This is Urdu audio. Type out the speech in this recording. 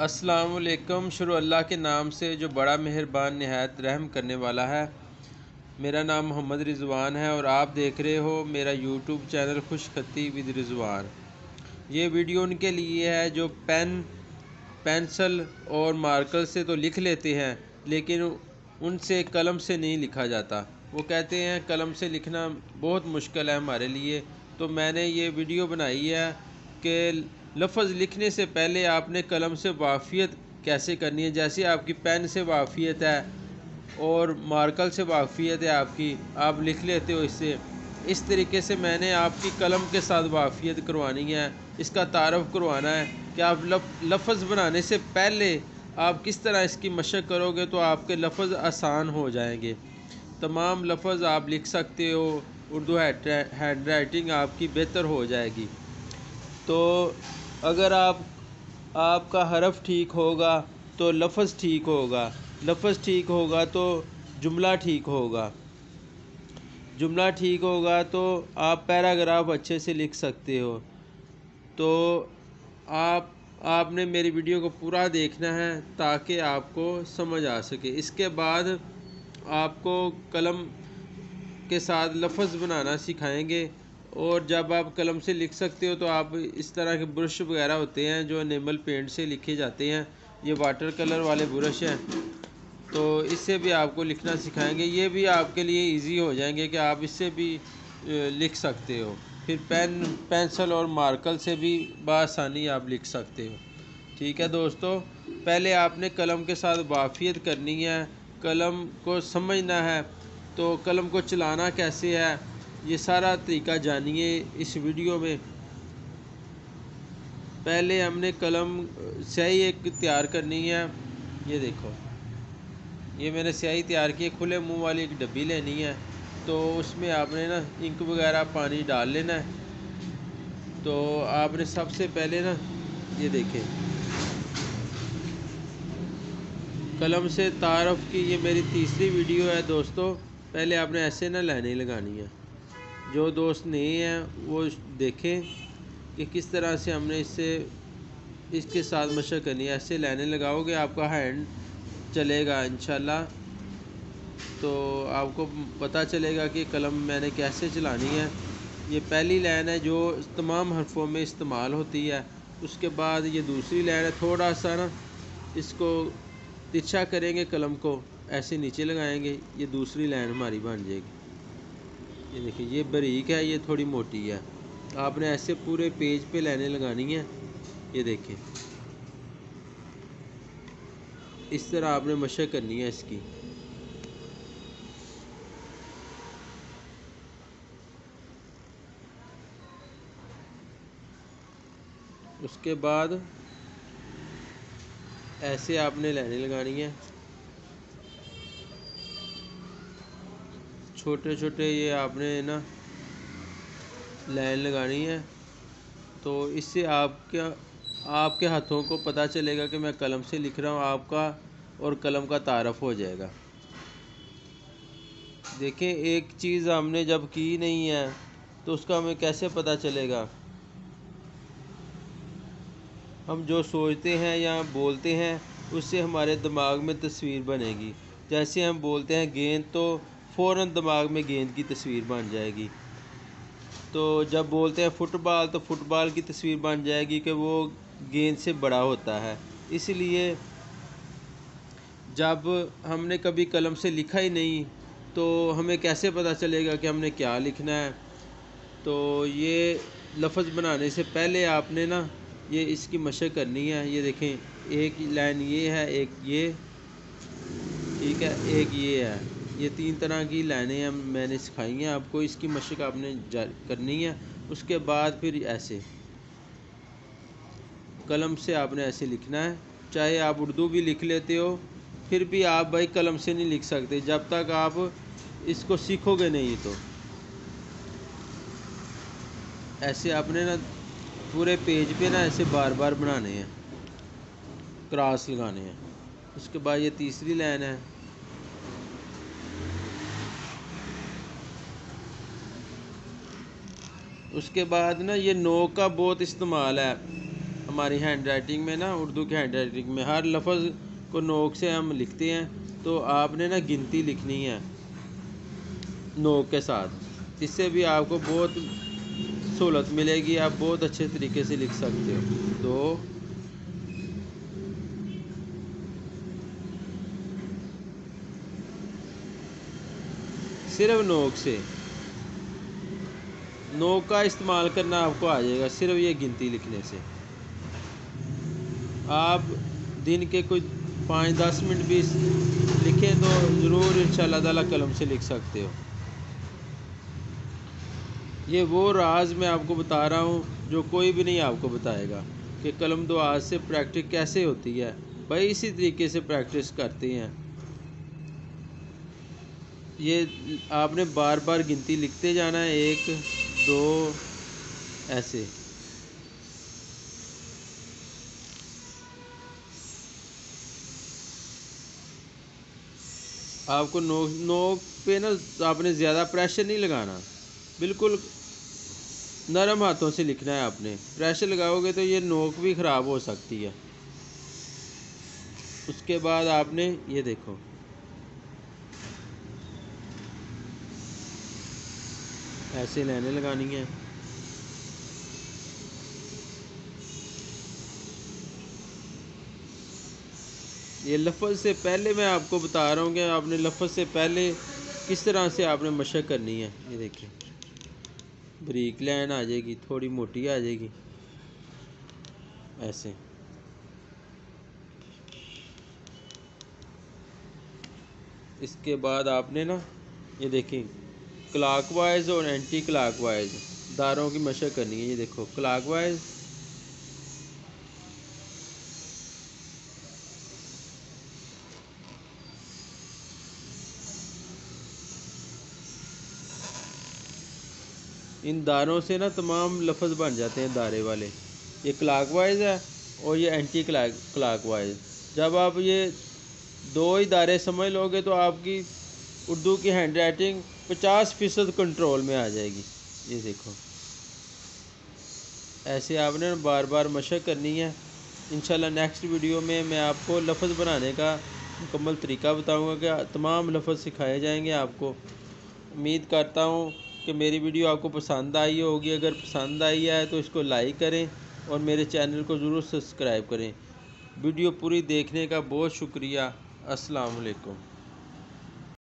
السلام علیکم۔ شروع اللہ کے نام سے جو بڑا مہربان نہایت رحم کرنے والا ہے۔ میرا نام محمد رضوان ہے اور آپ دیکھ رہے ہو میرا یوٹیوب چینل خوش خطی ود رضوان۔ یہ ویڈیو ان کے لیے ہے جو پینسل اور مارکر سے تو لکھ لیتے ہیں لیکن ان سے قلم سے نہیں لکھا جاتا۔ وہ کہتے ہیں قلم سے لکھنا بہت مشکل ہے ہمارے لیے، تو میں نے یہ ویڈیو بنائی ہے کہ لفظ لکھنے سے پہلے آپ نے قلم سے واقفیت کیسے کرنی ہے۔ جیسے آپ کی پین سے واقفیت ہے اور مارکر سے واقفیت ہے، آپ لکھ لیتے ہو اس سے، اس طریقے سے میں نے آپ کی قلم کے ساتھ واقفیت کروانی ہے، اس کا تعارف کروانا ہے کہ آپ لفظ بنانے سے پہلے آپ کس طرح اس کی مشق کرو گے تو آپ کے لفظ آسان ہو جائیں گے، تمام لفظ آپ لکھ سکتے ہو، اردو ہینڈ رائٹنگ آپ کی بہتر ہو جائے گی۔ تو اگر آپ کا حرف ٹھیک ہوگا تو لفظ ٹھیک ہوگا، لفظ ٹھیک ہوگا تو جملہ ٹھیک ہوگا، جملہ ٹھیک ہوگا تو آپ پیراگراف اچھے سے لکھ سکتے ہو۔ تو آپ نے میری ویڈیو کو پورا دیکھنا ہے تاکہ آپ کو سمجھ آ سکے۔ اس کے بعد آپ کو قلم کے ساتھ لفظ بنانا سکھائیں گے، اور جب آپ قلم سے لکھ سکتے ہو تو آپ اس طرح کے برش وغیرہ ہوتے ہیں جو انیمل پینٹ سے لکھے جاتے ہیں، یہ واٹر کلر والے برش ہیں، تو اس سے بھی آپ کو لکھنا سکھائیں گے۔ یہ بھی آپ کے لیے ایزی ہو جائیں گے کہ آپ اس سے بھی لکھ سکتے ہو، پھر پینسل اور مارکر سے بھی بآسانی آپ لکھ سکتے ہو۔ ٹھیک ہے دوستو، پہلے آپ نے قلم کے ساتھ واقفیت کرنی ہے، قلم کو سمجھنا ہے، تو قلم کو چلانا کیسے ہے یہ سارا طریقہ جانیے اس ویڈیو میں۔ پہلے ہم نے قلم سیاہی ایک تیار کرنی ہے، یہ دیکھو یہ میں نے سیاہی تیار کی ہے، کھلے منہ والی ایک ڈبی لینی ہے، تو اس میں آپ نے انک وغیرہ پانی ڈال لینا ہے۔ تو آپ نے سب سے پہلے یہ دیکھیں قلم سے تعارف کی یہ میری تیسری ویڈیو ہے دوستو۔ پہلے آپ نے ایسے لائنیں لگانی ہے، جو دوست نہیں ہیں وہ دیکھیں کہ کس طرح سے ہم نے اس کے ساتھ مشق کرنی ہے۔ ایسے لائنیں لگاؤ گے آپ کا ہینڈ چلے گا انشاءاللہ، تو آپ کو پتہ چلے گا کہ قلم میں نے کیسے چلانی ہے۔ یہ پہلی لائن ہے جو تمام حرفوں میں استعمال ہوتی ہے۔ اس کے بعد یہ دوسری لائن ہے، تھوڑا سا اس کو ترچھا کریں گے، قلم کو ایسے نیچے لگائیں گے، یہ دوسری لائن ہماری بن جائے گی۔ یہ دیکھیں یہ باریک ہے، یہ تھوڑی موٹی ہے، آپ نے ایسے پورے پیج پہ لائنیں لگانی ہیں۔ یہ دیکھیں اس طرح آپ نے مشق کرنی ہے اس کی۔ اس کے بعد ایسے آپ نے لائنیں لگانی ہیں، چھوٹے چھوٹے یہ آپ نے لائن لگانی ہے، تو اس سے آپ کے ہاتھوں کو پتہ چلے گا کہ میں قلم سے لکھ رہا ہوں، آپ کا اور قلم کا تعارف ہو جائے گا۔ دیکھیں ایک چیز ہم نے جب کی نہیں ہے تو اس کا ہمیں کیسے پتہ چلے گا؟ ہم جو سوچتے ہیں یا بولتے ہیں اس سے ہمارے دماغ میں تصویر بنے گی۔ جیسے ہم بولتے ہیں گیند تو فوراً دماغ میں گیند کی تصویر بن جائے گی، تو جب بولتے ہیں فٹ بال تو فٹ بال کی تصویر بن جائے گی کہ وہ گیند سے بڑا ہوتا ہے۔ اس لیے جب ہم نے کبھی قلم سے لکھا ہی نہیں تو ہمیں کیسے پتہ چلے گا کہ ہم نے کیا لکھنا ہے؟ تو یہ لفظ بنانے سے پہلے آپ نے یہ اس کی مشق کرنی ہے۔ یہ دیکھیں ایک لائن یہ ہے، ایک یہ، ٹھیک ہے، ایک یہ ہے، یہ تین طرح کی لائنیں میں نے سکھائی ہیں آپ کو، اس کی مشق آپ نے کرنی ہے۔ اس کے بعد پھر ایسے قلم سے آپ نے ایسے لکھنا ہے، چاہے آپ اردو بھی لکھ لیتے ہو پھر بھی آپ بھائی قلم سے نہیں لکھ سکتے جب تک آپ اس کو سیکھو گے نہیں۔ تو ایسے آپ نے پورے پیج پہ ایسے بار بار بنانے ہیں، کراس لگانے ہیں۔ اس کے بعد یہ تیسری لائن ہے، اس کے بعد یہ نوک کا بہت استعمال ہے، ہماری ہینڈ رائٹنگ میں نا، اردو کی ہینڈ رائٹنگ میں ہر لفظ کو نوک سے ہم لکھتے ہیں، تو آپ نے نا گنتی لکھنی ہے نوک کے ساتھ. اس سے بھی آپ کو بہت سہولت ملے گی، آپ بہت اچھے طریقے سے لکھ سکتے ہو. 2 صرف نوک سے، نوک کا استعمال کرنا آپ کو آ جائے گا صرف یہ گنتی لکھنے سے. آپ دن کے کچھ 5-10 منٹ بھی لکھیں تو ضرور انشاءاللہ تعالیٰ قلم سے لکھ سکتے ہو. یہ وہ راز میں آپ کو بتا رہا ہوں جو کوئی بھی نہیں آپ کو بتائے گا کہ قلم دو ہاتھ سے پریکٹس کیسے ہوتی ہے. بھائی اسی طریقے سے پریکٹس کرتے ہیں. یہ آپ نے بار بار گنتی لکھتے جانا ہے، 1 2 ایسے. آپ کو نوک پہ نا آپ نے زیادہ پریشر نہیں لگانا، بالکل نرم ہاتھوں سے لکھنا ہے. آپ نے پریشر لگاؤ گے تو یہ نوک بھی خراب ہو سکتی ہے. اس کے بعد آپ نے یہ دیکھو ایسے لائنیں لگانی ہیں. یہ لفظ سے پہلے میں آپ کو بتا رہا ہوں کہ آپ نے لفظ سے پہلے کس طرح سے آپ نے مشق کرنی ہے. یہ دیکھیں بریک لائن آ جائے گی، تھوڑی موٹی آ جائے گی ایسے. اس کے بعد آپ نے نا یہ دیکھیں کلاک وائز اور اینٹی کلاک وائز داروں کی مشق کرنی ہے. یہ دیکھو کلاک وائز، ان داروں سے نا تمام لفظ بن جاتے ہیں دارے والے. یہ کلاک وائز ہے اور یہ اینٹی کلاک وائز. جب آپ یہ 2 ہی دارے سمجھ لو گے تو آپ کی اردو کی ہینڈ رائٹنگ 50% کنٹرول میں آ جائے گی. یہ دیکھو ایسے آپ نے بار بار مشق کرنی ہے. انشاءاللہ نیکسٹ ویڈیو میں آپ کو لفظ بنانے کا مکمل طریقہ بتاؤں گا کہ تمام لفظ سکھائے جائیں گے آپ کو. امید کرتا ہوں کہ میری ویڈیو آپ کو پسند آئی ہوگی. اگر پسند آئی ہے تو اس کو لائک کریں اور میرے چینل کو ضرور سبسکرائب کریں. ویڈیو پوری دیکھنے کا بہت شکریہ. السلام علیکم.